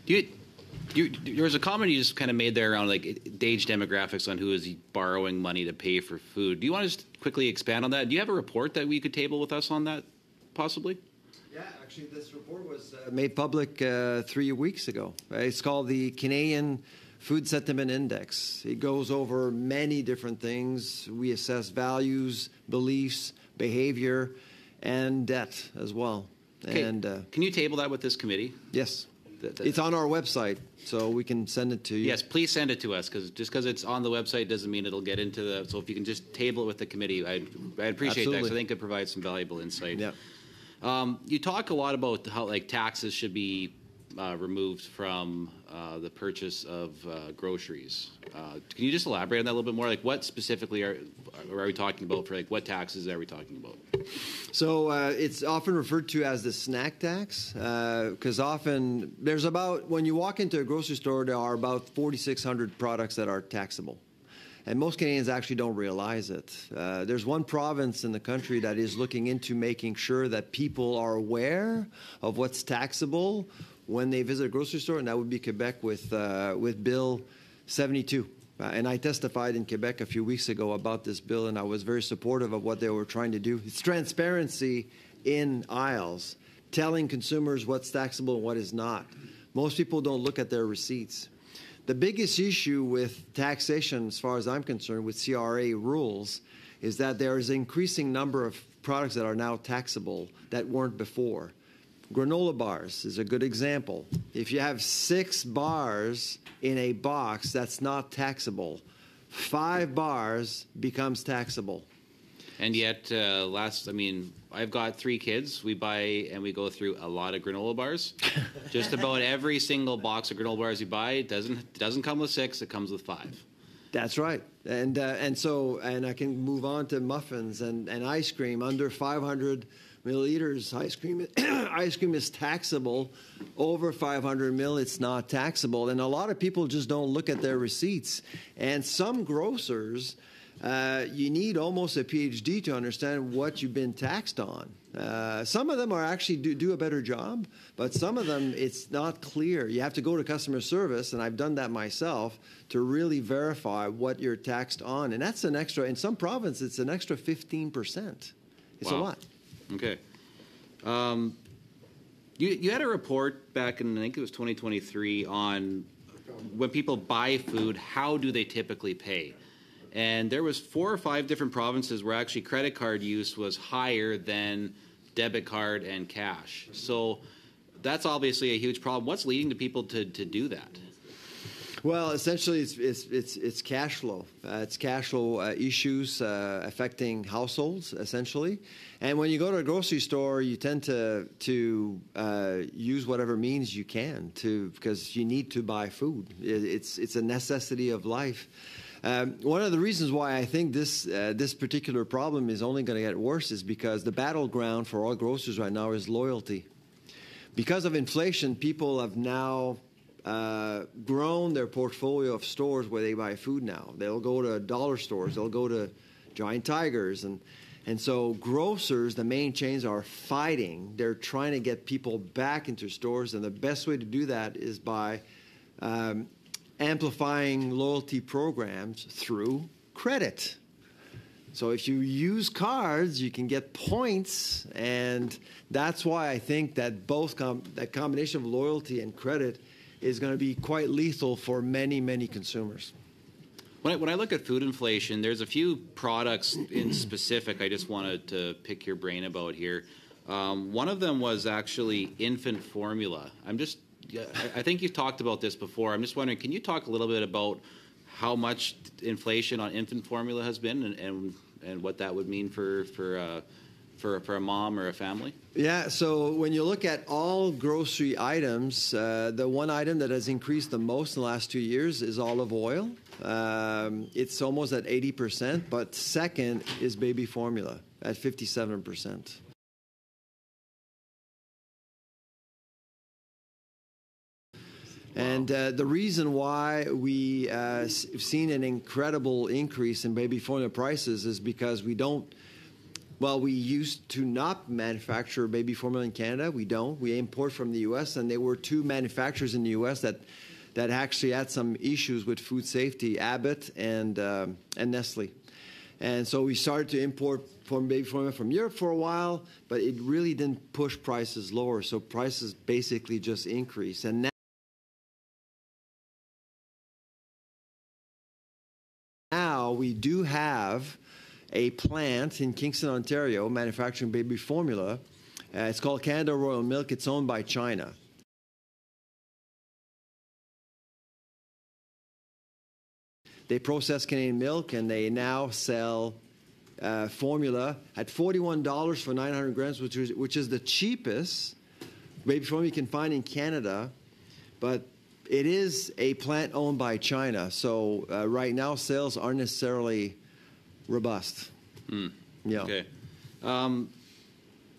There was a comment you just kind of made there around like age demographics on who is borrowing money to pay for food. Do you want to just quickly expand on that? Do you have a report that we could table with us on that, possibly? Yeah, actually, this report was made public 3 weeks ago. It's called the Canadian Food Sentiment Index. It goes over many different things. We assess values, beliefs, behavior, and debt as well. Okay. And can you table that with this committee? Yes. It's on our website, so we can send it to you. Yes, please send it to us, because just because it's on the website doesn't mean it'll get into the. So if you can just table it with the committee, I'd appreciate that, because I think it provides some valuable insight. Yeah. You talk a lot about how like taxes should be removed from the purchase of groceries. Can you just elaborate on that a little bit more? Like, what specifically are we talking about? For like, what taxes are we talking about? So it's often referred to as the snack tax, because often there's about, when you walk into a grocery store, there are about 4,600 products that are taxable. And most Canadians actually don't realize it. There's one province in the country that is looking into making sure that people are aware of what's taxable when they visit a grocery store, and that would be Quebec with Bill 72. And I testified in Quebec a few weeks ago about this bill, and I was very supportive of what they were trying to do. It's transparency in aisles, telling consumers what's taxable and what is not. Most people don't look at their receipts. The biggest issue with taxation, as far as I'm concerned, with CRA rules, is that there is an increasing number of products that are now taxable that weren't before. Granola bars is a good example. If you have 6 bars in a box, that's not taxable. 5 bars becomes taxable. And yet, I've got 3 kids. We buy and we go through a lot of granola bars. Just about every single box of granola bars you buy doesn't come with 6; it comes with 5. That's right. And I can move on to muffins and ice cream under 500 milliliters. Ice cream is taxable. Over 500 mil, it's not taxable. And a lot of people just don't look at their receipts. And some grocers, you need almost a PhD to understand what you've been taxed on. Some of them are actually do a better job, but some of them, it's not clear. You have to go to customer service, and I've done that myself, to really verify what you're taxed on. And that's an extra, in some provinces, it's an extra 15%. It's a lot. Okay. You had a report back in, I think it was 2023, on when people buy food, how do they typically pay? And there was 4 or 5 different provinces where actually credit card use was higher than debit card and cash. So that's obviously a huge problem. What's leading to people to do that? Well, essentially, it's cash flow. It's cash flow issues affecting households, essentially. And when you go to a grocery store, you tend to use whatever means you can because you need to buy food. It's a necessity of life. One of the reasons why I think this particular problem is only going to get worse is because the battleground for all grocers right now is loyalty. Because of inflation, people have now grown their portfolio of stores where they buy food now. They'll go to dollar stores. They'll go to Giant Tigers. And so grocers, the main chains, are fighting. They're trying to get people back into stores, and the best way to do that is by amplifying loyalty programs through credit. So if you use cards, you can get points, and that's why I think that that combination of loyalty and credit is going to be quite lethal for many, many consumers. When I look at food inflation, there's a few products in specific I just wanted to pick your brain about here. One of them was actually infant formula. I think you've talked about this before. I'm just wondering, can you talk a little bit about how much inflation on infant formula has been and what that would mean for a mom or a family? Yeah, so when you look at all grocery items, the one item that has increased the most in the last 2 years is olive oil. It's almost at 80%, but second is baby formula at 57%. And the reason why we have seen an incredible increase in baby formula prices is because we don't Well, we used to not manufacture baby formula in Canada. We don't. We import from the U.S., and there were two manufacturers in the U.S. that actually had some issues with food safety, Abbott and Nestle. And so we started to import baby formula from Europe for a while, but it really didn't push prices lower. So prices basically just increased. And now we do have a plant in Kingston, Ontario, manufacturing baby formula. It's called Canada Royal Milk. It's owned by China. They process Canadian milk, and they now sell formula at $41 for 900 grams, which is the cheapest baby formula you can find in Canada. But it is a plant owned by China. So right now, sales aren't necessarily robust. Yeah. Okay.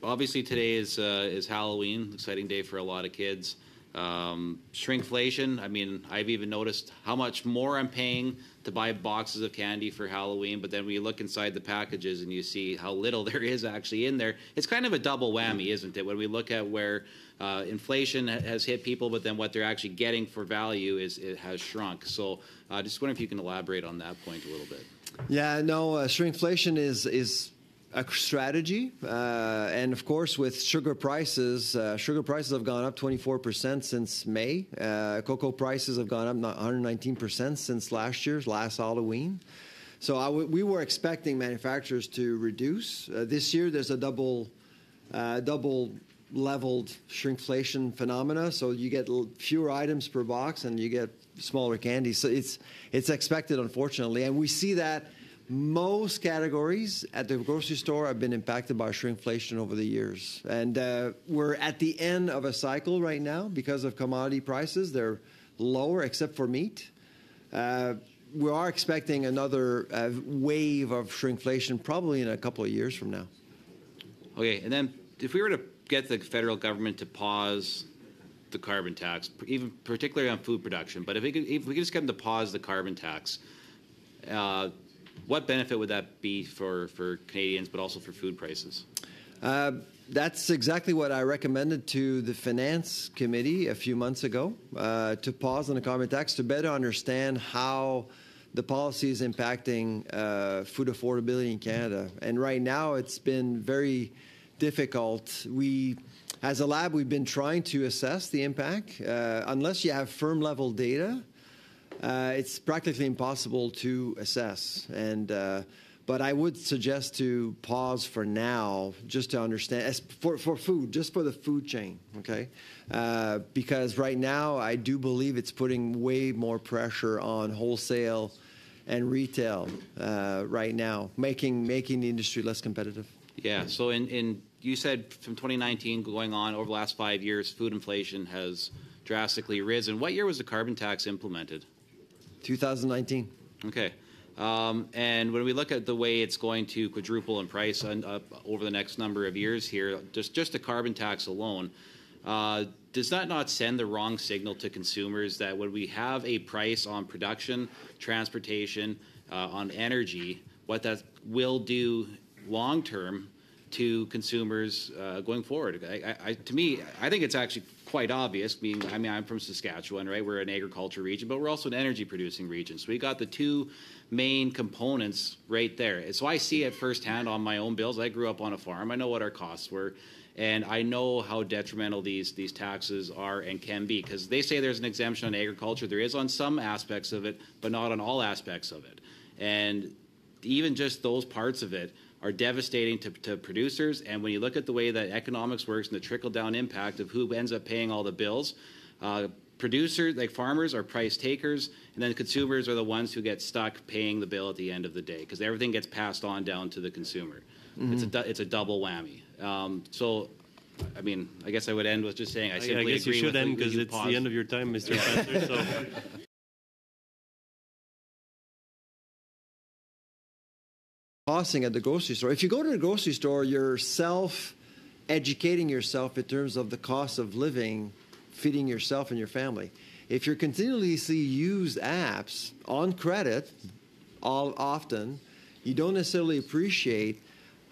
Obviously, today is Halloween, exciting day for a lot of kids. Shrinkflation. I mean, I've even noticed how much more I'm paying to buy boxes of candy for Halloween, but then when you look inside the packages and you see how little there is actually in there, it's kind of a double whammy, isn't it? When we look at where inflation has hit people, but then what they're actually getting for value it has shrunk. So just wondering if you can elaborate on that point a little bit. Yeah, no, shrinkflation is a strategy. And of course, with sugar prices have gone up 24% since May. Cocoa prices have gone up 119% since last Halloween. So we were expecting manufacturers to reduce. This year, there's a double leveled shrinkflation phenomena. So you get fewer items per box and you get smaller candy. So it's expected, unfortunately. And we see that most categories at the grocery store have been impacted by shrinkflation over the years. And we're at the end of a cycle right now because of commodity prices. They're lower except for meat. We are expecting another wave of shrinkflation probably in a couple of years from now. Okay, and then if we were to get the federal government to pause the carbon tax, even particularly on food production, but if we could just get them to pause the carbon tax, what benefit would that be for Canadians, but also for food prices? That's exactly what I recommended to the Finance Committee a few months ago, to pause on the carbon tax to better understand how the policy is impacting food affordability in Canada. And right now, it's been very difficult. As a lab, we've been trying to assess the impact. Unless you have firm-level data, it's practically impossible to assess. But I would suggest to pause for now, just to understand, for food, just for the food chain, okay? Because right now, I do believe it's putting way more pressure on wholesale and retail right now, making the industry less competitive. Yeah, so you said from 2019 going on over the last 5 years, food inflation has drastically risen. What year was the carbon tax implemented? 2019. Okay. And when we look at the way it's going to quadruple in price over the next number of years here, just the carbon tax alone, does that not send the wrong signal to consumers that when we have a price on production, transportation, on energy, what that will do long-term to consumers going forward? To me, I think it's actually quite obvious. I'm from Saskatchewan, right? We're an agriculture region, but we're also an energy-producing region. So we got the two main components right there. So I see it firsthand on my own bills. I grew up on a farm. I know what our costs were, and I know how detrimental these taxes are and can be. Because they say there's an exemption on agriculture. There is on some aspects of it, but not on all aspects of it. And even just those parts of it are devastating to producers. And when you look at the way that economics works and the trickle-down impact of who ends up paying all the bills, producers, like farmers, are price takers, and then consumers are the ones who get stuck paying the bill at the end of the day because everything gets passed on down to the consumer. Mm-hmm. It's a double whammy. So, I mean, I guess I would end with just saying I simply guess agree you should with end because it's pause. the end of your time, Mr. Spencer. So. Costing at the grocery store. If you go to the grocery store, you're educating yourself in terms of the cost of living, feeding yourself and your family. If you're continuously use apps on credit often, you don't necessarily appreciate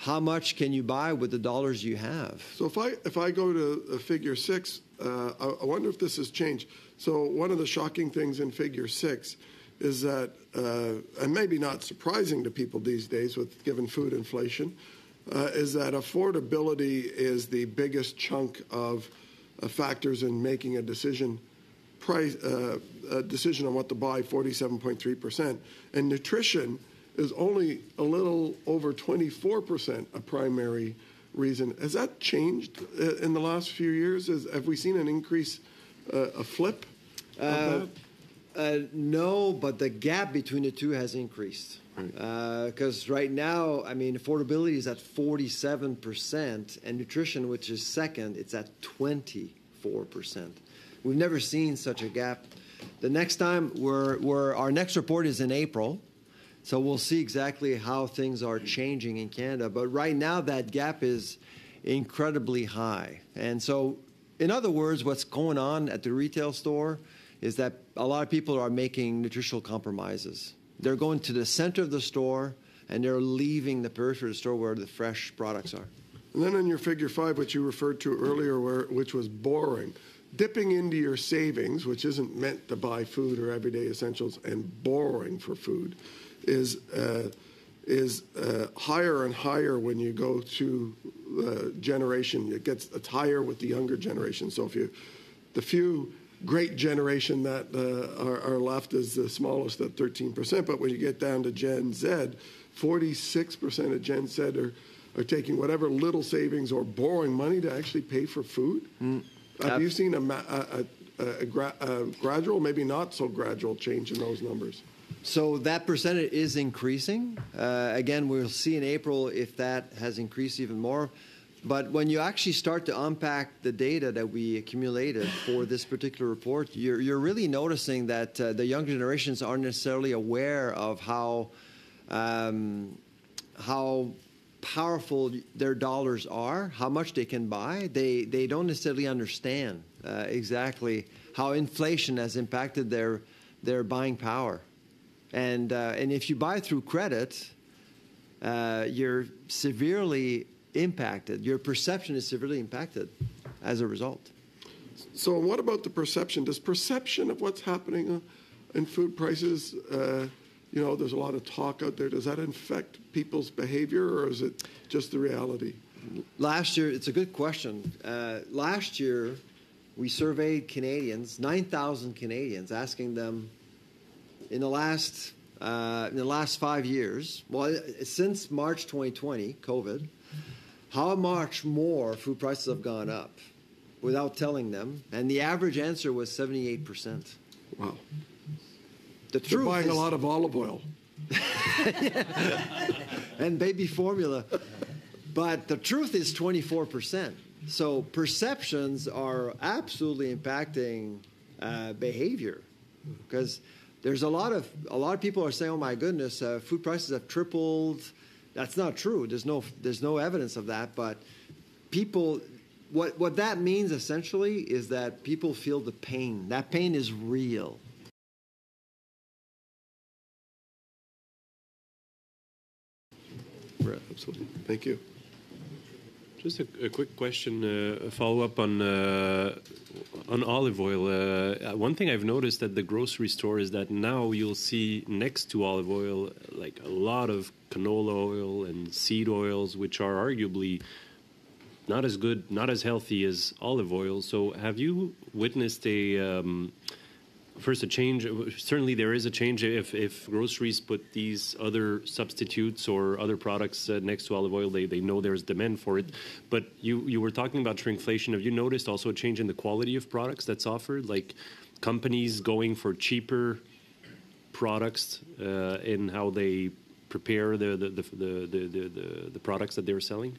how much can you buy with the dollars you have? So if I go to figure 6, I wonder if this has changed. So one of the shocking things in figure 6 is that, and maybe not surprising to people these days with given food inflation, is that affordability is the biggest chunk of factors in making a decision. A decision on what to buy, 47.3%, and nutrition is only a little over 24% a primary reason. Has that changed in the last few years? Have we seen an increase, a flip? No, but the gap between the two has increased. Because right now, I mean, affordability is at 47%, and nutrition, which is second, it's at 24%. We've never seen such a gap. The next time our next report is in April, so we'll see exactly how things are changing in Canada. But right now, that gap is incredibly high. And so, in other words, what's going on at the retail store is that a lot of people are making nutritional compromises. They're going to the center of the store, and they're leaving the periphery of the store where the fresh products are. And then in your figure 5, which you referred to earlier, which was boring, dipping into your savings, which isn't meant to buy food or everyday essentials, and borrowing for food is higher and higher when you go to generation. It's higher with the younger generation. So the few great generation that are left is the smallest at 13%. But when you get down to Gen Z, 46% of Gen Z are taking whatever little savings or borrowing money to actually pay for food. Have you seen a gradual, maybe not so gradual change in those numbers? So that percentage is increasing. Again, we'll see in April if that has increased even more. But when you actually start to unpack the data that we accumulated for this particular report, you're really noticing that the younger generations aren't necessarily aware of how powerful their dollars are, how much they can buy. They don't necessarily understand exactly how inflation has impacted their buying power. And if you buy through credit, you're severely impacted. Your perception is severely impacted as a result. So what about the perception? Does perception of what's happening in food prices, there's a lot of talk out there. Does that affect people's behavior, or is it just the reality? Last year, it's a good question. Last year, we surveyed Canadians, 9,000 Canadians, asking them in the last 5 years, well, since March 2020, COVID, how much more food prices have gone up without telling them, and the average answer was 78%. Wow. The They're truth buying is, a lot of olive oil. and baby formula. But the truth is 24%. So perceptions are absolutely impacting behavior, because there's a lot of people are saying, "Oh my goodness, food prices have tripled." That's not true. There's no evidence of that. But people, what that means essentially is that people feel the pain. That pain is real. Right, absolutely. Thank you. Just a quick question, a follow-up on olive oil. One thing I've noticed at the grocery store is that now you'll see next to olive oil like a lot of canola oil and seed oils, which are arguably not as good, not as healthy as olive oil. So have you witnessed a change? Certainly there is a change if groceries put these other substitutes or other products next to olive oil. They know there's demand for it. But you were talking about shrinkflation. Have you noticed also a change in the quality of products that's offered? Like companies going for cheaper products in how they prepare the products that they're selling?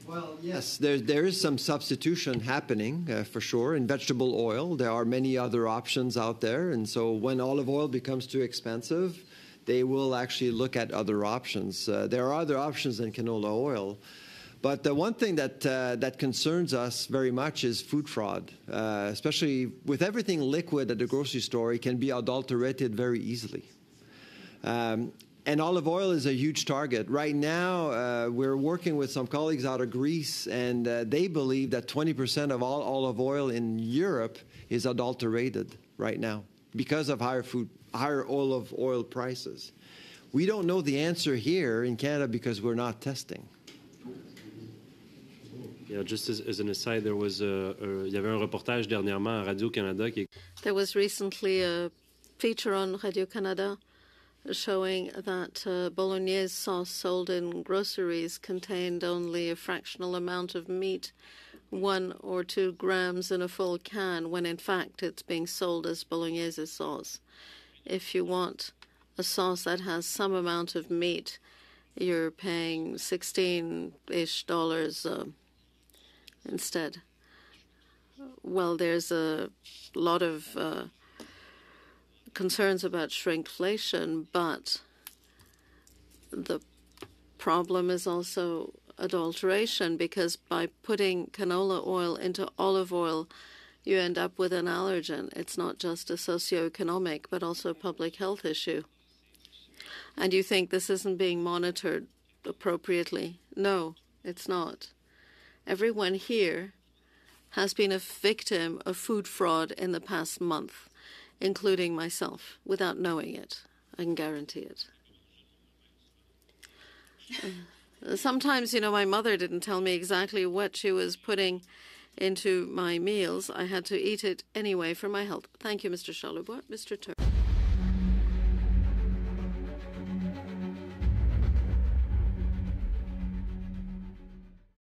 Well, yes, there is some substitution happening for sure. In vegetable oil, there are many other options out there. And so when olive oil becomes too expensive, they will actually look at other options. There are other options than canola oil. But the one thing that concerns us very much is food fraud, especially with everything liquid at the grocery store. It can be adulterated very easily. And olive oil is a huge target. Right now, we're working with some colleagues out of Greece, and they believe that 20% of all olive oil in Europe is adulterated right now because of higher olive oil prices. We don't know the answer here in Canada because we're not testing. Yeah, just as an aside, il y avait un reportage dernièrement à Radio-Canada qui... There was recently a feature on Radio-Canada showing that bolognese sauce sold in groceries contained only a fractional amount of meat, 1 or 2 grams in a full can, when in fact it's being sold as bolognese sauce. If you want a sauce that has some amount of meat, you're paying $16-ish instead. Well, there's a lot of concerns about shrinkflation, but the problem is also adulteration, because by putting canola oil into olive oil, you end up with an allergen. It's not just a socioeconomic, but also a public health issue. And you think this isn't being monitored appropriately? No, it's not. Everyone here has been a victim of food fraud in the past month, including myself, without knowing it. I can guarantee it. Sometimes, my mother didn't tell me exactly what she was putting into my meals. I had to eat it anyway for my health. Thank you, Mr. Charlebois. Mr. Turner.